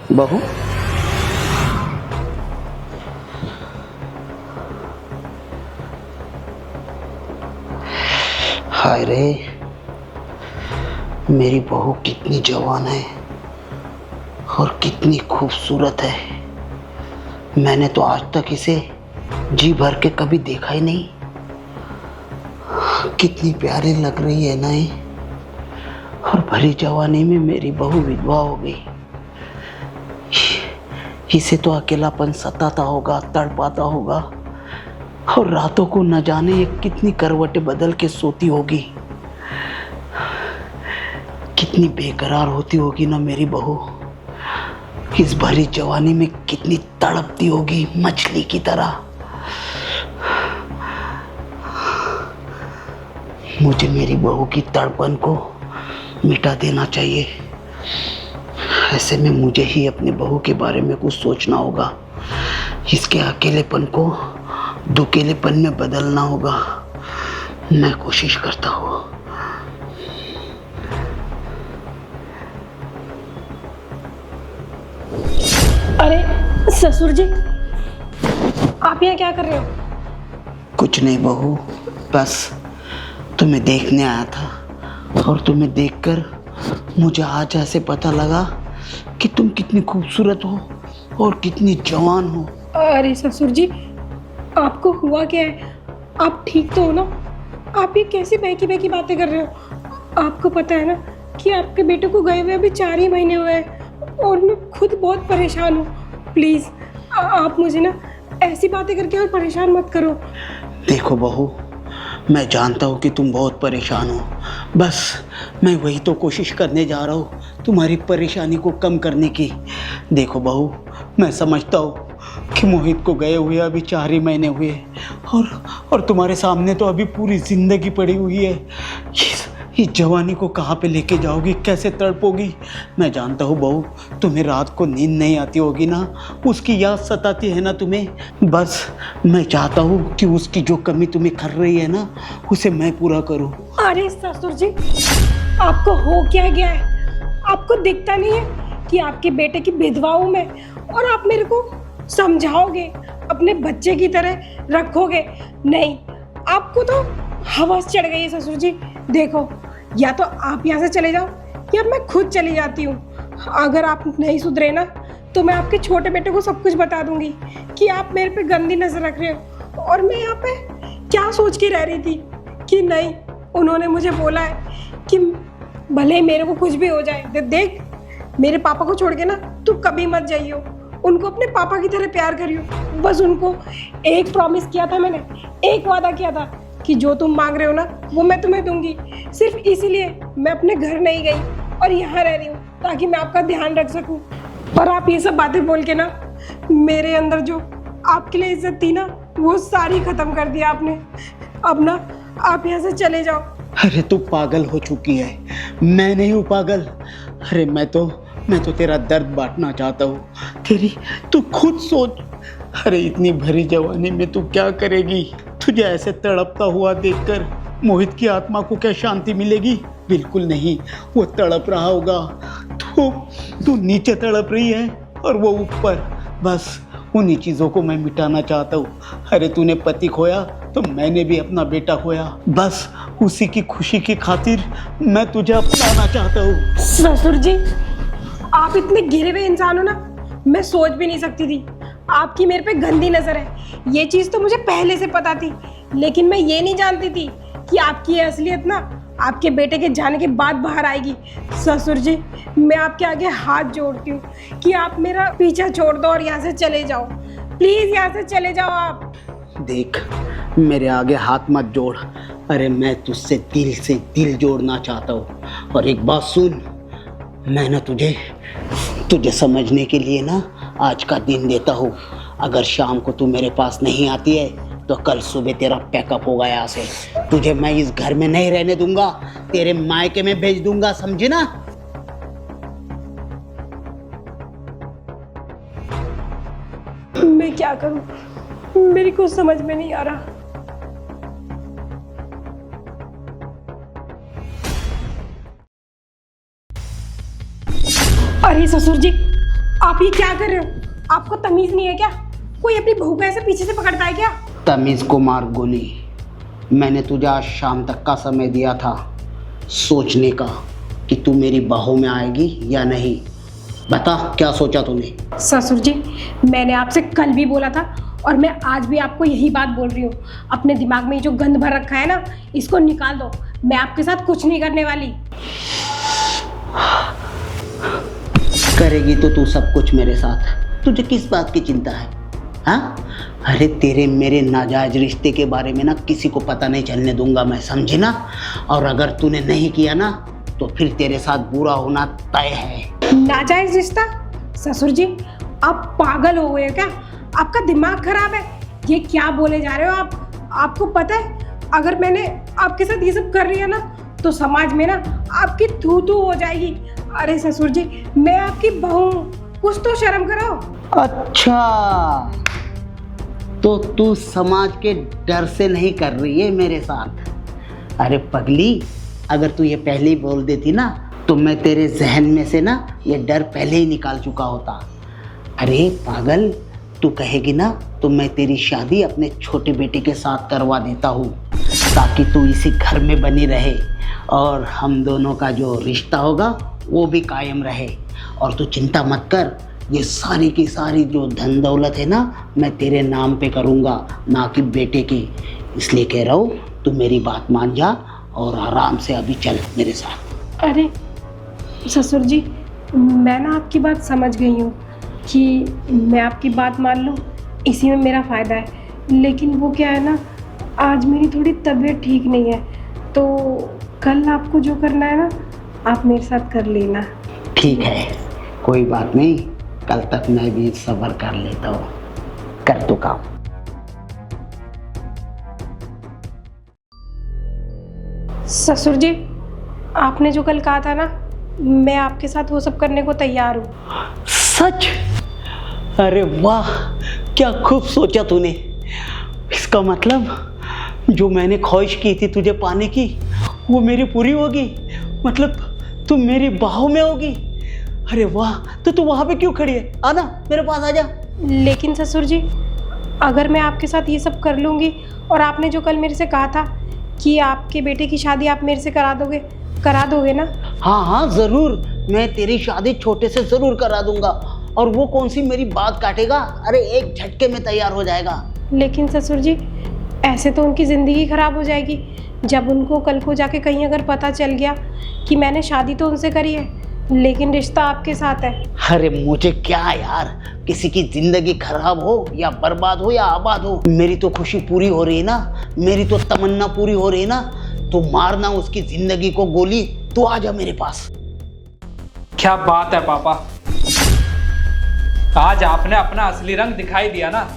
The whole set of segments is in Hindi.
बहू, हाय रे, मेरी बहू कितनी जवान है और कितनी खूबसूरत है। मैंने तो आज तक इसे जी भर के कभी देखा ही नहीं। कितनी प्यारी लग रही है ना ये। और भरी जवानी में मेरी बहू विधवा हो गई। इसे तो अकेलापन सताता होगा, तड़पाता होगा, और रातों को न जाने ये कितनी करवटें बदल के सोती होगी। कितनी बेकरार होती होगी ना मेरी बहू। इस भरी जवानी में कितनी तड़पती होगी मछली की तरह। मुझे मेरी बहू की तड़पन को मिटा देना चाहिए। ऐसे में मुझे ही अपने बहू के बारे में कुछ सोचना होगा। इसके अकेलेपन को दुकेलेपन में बदलना होगा। मैं कोशिश करता हूँ। अरे ससुर जी, आप यहाँ क्या कर रहे हो? कुछ नहीं बहू, बस तुम्हें देखने आया था। और तुम्हें देखकर मुझे आज ऐसे पता लगा कि तुम कितनी खूबसूरत हो और कितनी जवान हो। अरे ससुर जी, आपको हुआ क्या है? आप ठीक तो हो ना? आप ये कैसी बहकी बहकी बातें कर रहे हो? आपको पता है ना कि आपके बेटे को गए हुए अभी 4 ही महीने हुए हैं और मैं खुद बहुत परेशान हूँ। प्लीज़ आप मुझे ना ऐसी बातें करके और परेशान मत करो। देखो बहू, मैं जानता हूँ कि तुम बहुत परेशान हो। बस मैं वही तो कोशिश करने जा रहा हूँ तुम्हारी परेशानी को कम करने की। देखो बहू, मैं समझता हूँ कि मोहित को गए हुए अभी 4 ही महीने हुए और तुम्हारे सामने तो अभी पूरी ज़िंदगी पड़ी हुई है। इस जवानी को कहाँ पे लेके जाओगी, कैसे तड़पोगी? मैं जानता हूँ बहू, तुम्हें रात को नींद नहीं आती होगी ना, उसकी याद सताती है ना तुम्हें। बस मैं चाहता हूँ कि उसकी जो कमी तुम्हें कर रही है ना, उसे मैं पूरा करूँ। अरे ससुर जी, आपको हो क्या गया है? आपको दिखता नहीं है कि आपके बेटे की विधवा हूँ मैं, और आप मेरे को समझाओगे, अपने बच्चे की तरह रखोगे? नहीं, आपको तो हवस चढ़ गई है ससुर जी। देखो, या तो आप यहाँ से चले जाओ या मैं खुद चली जाती हूँ। अगर आप नहीं सुधरे ना तो मैं आपके छोटे बेटे को सब कुछ बता दूंगी कि आप मेरे पे गंदी नजर रख रहे हो। और मैं यहाँ पे क्या सोच के रह रही थी कि नहीं, उन्होंने मुझे बोला है कि भले मेरे को कुछ भी हो जाए, देख मेरे पापा को छोड़ के ना तू कभी मत जाइयो, उनको अपने पापा की तरह प्यार करियो। बस उनको एक प्रॉमिस किया था मैंने, एक वादा किया था कि जो तुम मांग रहे हो ना वो मैं तुम्हें दूंगी। सिर्फ इसीलिए मैं अपने घर नहीं गई और यहाँ रह रही हूँ ताकि मैं आपका ध्यान रख सकूँ। पर आप ये सब बातें बोल के ना मेरे अंदर जो आपके लिए इज्जत थी ना वो सारी खत्म कर दिया आपने। अब ना आप यहाँ से चले जाओ। अरे तू पागल हो चुकी है, मैं नहीं हूँ पागल। अरे मैं तो तेरा दर्द बांटना चाहता हूँ। तू खुद सोच। अरे इतनी भरी जवानी में तू क्या करेगी? तुझे ऐसे तड़पता हुआ देखकर मोहित की आत्मा को क्या शांति मिलेगी? बिल्कुल नहीं। वो तड़प रहा होगा, तू नीचे तड़प रही है और वो ऊपर। बस उन्हीं चीज़ों को मैं मिटाना चाहता हूँ। अरे तूने पति खोया तो मैंने भी अपना बेटा खोया। बस उसी की खुशी की खातिर मैं तुझे अपनाना चाहता हूँ। ससुर जी, आप इतने गिरे हुए इंसान हो ना, मैं सोच भी नहीं सकती थी। आपकी मेरे पे गंदी नजर है, ये चीज़ तो मुझे पहले से पता थी, लेकिन मैं ये नहीं जानती थी कि आपकी ये असलियत ना आपके बेटे के जाने के बाद बाहर आएगी। ससुर जी, मैं आपके आगे हाथ जोड़ती हूँ कि आप मेरा पीछा छोड़ दो और यहाँ से चले जाओ। प्लीज़ यहाँ से चले जाओ आप। देख, मेरे आगे हाथ मत जोड़। अरे मैं तुझसे दिल से दिल जोड़ना चाहता हूँ। और एक बात सुन, मैं ना तुझे समझने के लिए ना आज का दिन देता हूँ। अगर शाम को तू मेरे पास नहीं आती है तो कल सुबह तेरा पैकअप होगा यहाँ से। तुझे मैं इस घर में नहीं रहने दूंगा, तेरे मायके में भेज दूंगा, समझे ना? मैं क्या करूं, मेरी कुछ समझ में नहीं आ रहा। अरे ससुर जी, आप ये क्या कर रहे हो? आपको तमीज नहीं है क्या? कोई अपनी बहू को ऐसे पीछे से पकड़ता है क्या? तमीज को मार गोली। मैंने तुझे आज शाम तक का समय दिया था सोचने का कि तू मेरी बाहों में आएगी या नहीं। बता क्या सोचा तूने? ससुर जी, मैंने आपसे कल भी बोला था और मैं आज भी आपको यही बात बोल रही हूँ। अपने दिमाग में ये जो गंद भर रखा है ना, इसको निकाल दो। मैं आपके साथ कुछ नहीं करने वाली। करेगी तो तू सब कुछ मेरे साथ। तुझे किस बात की चिंता है? हाँ, अरे तेरे मेरे नाजायज रिश्ते के बारे में ना किसी को पता नहीं चलने दूंगा मैं, समझी ना? और अगर तूने नहीं किया ना तो फिर तेरे साथ बुरा होना तय है। नाजायज रिश्ता? ससुर जी, आप पागल हो गए क्या? आपका दिमाग खराब है। ये क्या बोले जा रहे हो आप? आपको पता है अगर मैंने आपके साथ ये सब कर रही है ना तो समाज में ना आपकी थू थू हो जाएगी। अरे ससुर जी, मैं आपकी बहू हूँ, कुछ तो शर्म करो। अच्छा, तो तू समाज के डर से नहीं कर रही है मेरे साथ? अरे पगली, अगर तू ये पहले ही बोल देती ना तो मैं तेरे जहन में से ना ये डर पहले ही निकाल चुका होता। अरे पागल, तू कहेगी ना तो मैं तेरी शादी अपने छोटे बेटे के साथ करवा देता हूँ ताकि तू इसी घर में बनी रहे और हम दोनों का जो रिश्ता होगा वो भी कायम रहे। और तू चिंता मत कर, ये सारी की सारी जो धन दौलत है ना मैं तेरे नाम पे करूँगा, ना कि बेटे की। इसलिए कह रहा हूँ तू मेरी बात मान जा और आराम से अभी चल मेरे साथ। अरे ससुर जी, मैं ना आपकी बात समझ गई हूँ कि मैं आपकी बात मान लूँ, इसी में मेरा फ़ायदा है। लेकिन वो क्या है ना, आज मेरी थोड़ी तबीयत ठीक नहीं है, तो कल आपको जो करना है ना आप मेरे साथ कर लेना। ठीक है, कोई बात नहीं, कल तक मैं भी सब्र कर लेता हूँ। कर तो काम। ससुर जी, आपने जो कल कहा था ना, मैं आपके साथ वो सब करने को तैयार हूँ। सच? अरे वाह, क्या खूब सोचा तूने। इसका मतलब जो मैंने ख्वाहिश की थी तुझे पाने की वो मेरी पूरी होगी। मतलब तू मेरी बाहों में होगी। अरे वाह, तो तू वहाँ पे क्यों खड़ी है? आना मेरे पास आ जा। लेकिन ससुर जी, अगर मैं आपके साथ ये सब कर लूँगी और आपने जो कल मेरे से कहा था कि आपके बेटे की शादी आप मेरे से करा दोगे ना? हाँ हाँ ज़रूर, मैं तेरी शादी छोटे से ज़रूर करा दूंगा। और वो कौन सी मेरी बात काटेगा? अरे एक झटके में तैयार हो जाएगा। लेकिन ससुर जी, ऐसे तो उनकी ज़िंदगी ख़राब हो जाएगी। जब उनको कल को जाके कहीं अगर पता चल गया कि मैंने शादी तो उनसे करी है लेकिन रिश्ता आपके साथ है। अरे मुझे क्या यार, किसी की जिंदगी खराब हो या बर्बाद हो या आबाद हो, मेरी तो खुशी पूरी हो रही है ना, मेरी तो तमन्ना पूरी हो रही है ना। तो मारना उसकी जिंदगी को गोली। तो आ जा मेरे पास। क्या बात है पापा, आज आपने अपना असली रंग दिखाई दिया ना।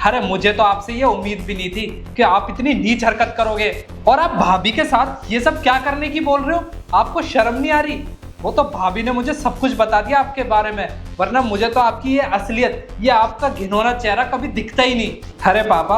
अरे मुझे तो आपसे ये उम्मीद भी नहीं थी कि आप इतनी नीच हरकत करोगे। और आप भाभी के साथ ये सब क्या करने की बोल रहे हो? आपको शर्म नहीं आ रही? वो तो भाभी ने मुझे सब कुछ बता दिया आपके बारे में, वरना मुझे तो आपकी ये असलियत, ये आपका घिनौना चेहरा कभी दिखता ही नहीं। अरे पापा,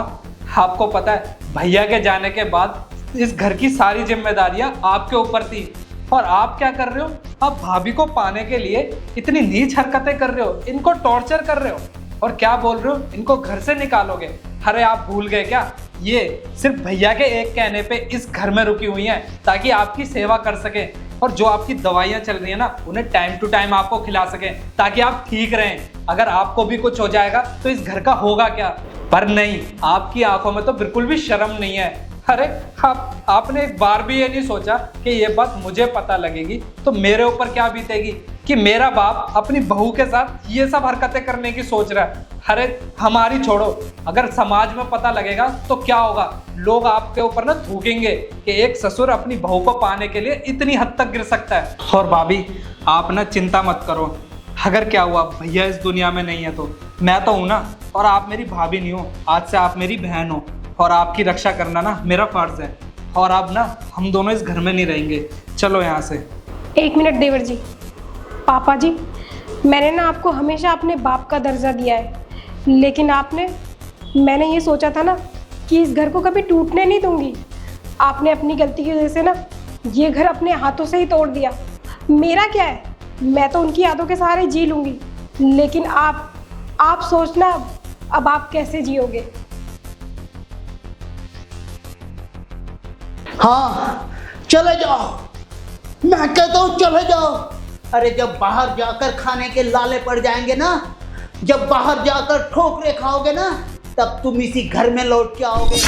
आपको पता है भैया के जाने के बाद इस घर की सारी जिम्मेदारियां आपके ऊपर थी और आप क्या कर रहे हो? आप भाभी को पाने के लिए इतनी नीच हरकतें कर रहे हो, इनको टॉर्चर कर रहे हो और क्या बोल रहे हो, इनको घर से निकालोगे। अरे आप भूल गए क्या, ये सिर्फ भैया के एक कहने पे इस घर में रुकी हुई हैं ताकि आपकी सेवा कर सके और जो आपकी दवाइयाँ चल रही है ना उन्हें टाइम टू टाइम आपको खिला सके ताकि आप ठीक रहें। अगर आपको भी कुछ हो जाएगा तो इस घर का होगा क्या? पर नहीं, आपकी आंखों में तो बिल्कुल भी शर्म नहीं है। अरे आपने एक बार भी ये नहीं सोचा कि ये बात मुझे पता लगेगी तो मेरे ऊपर क्या बीतेगी, कि मेरा बाप अपनी बहू के साथ ये सब हरकतें करने की सोच रहा है। अरे हमारी छोड़ो, अगर समाज में पता लगेगा तो क्या होगा? लोग आपके ऊपर ना थूकेंगे कि एक ससुर अपनी बहू को पाने के लिए इतनी हद तक गिर सकता है। और भाभी आप ना चिंता मत करो, अगर क्या हुआ भैया इस दुनिया में नहीं है तो मैं तो हूं ना, और आप मेरी भाभी नहीं हो, आज से आप मेरी बहन हो और आपकी रक्षा करना ना मेरा फर्ज है। और अब ना हम दोनों इस घर में नहीं रहेंगे, चलो यहाँ से। एक मिनट देवर जी। पापा जी, मैंने ना आपको हमेशा अपने बाप का दर्जा दिया है, लेकिन मैंने ये सोचा था ना कि इस घर को कभी टूटने नहीं दूंगी। आपने अपनी गलती की वजह से ना ये घर अपने हाथों से ही तोड़ दिया। मेरा क्या है, मैं तो उनकी यादों के सहारे जी लूँगी। लेकिन आप सोचना अब आप कैसे जियोगे। हाँ चले जाओ, मैं कहता हूँ चले जाओ। अरे जब बाहर जाकर खाने के लाले पड़ जाएंगे ना, जब बाहर जाकर ठोकरे खाओगे ना, तब तुम इसी घर में लौट के आओगे।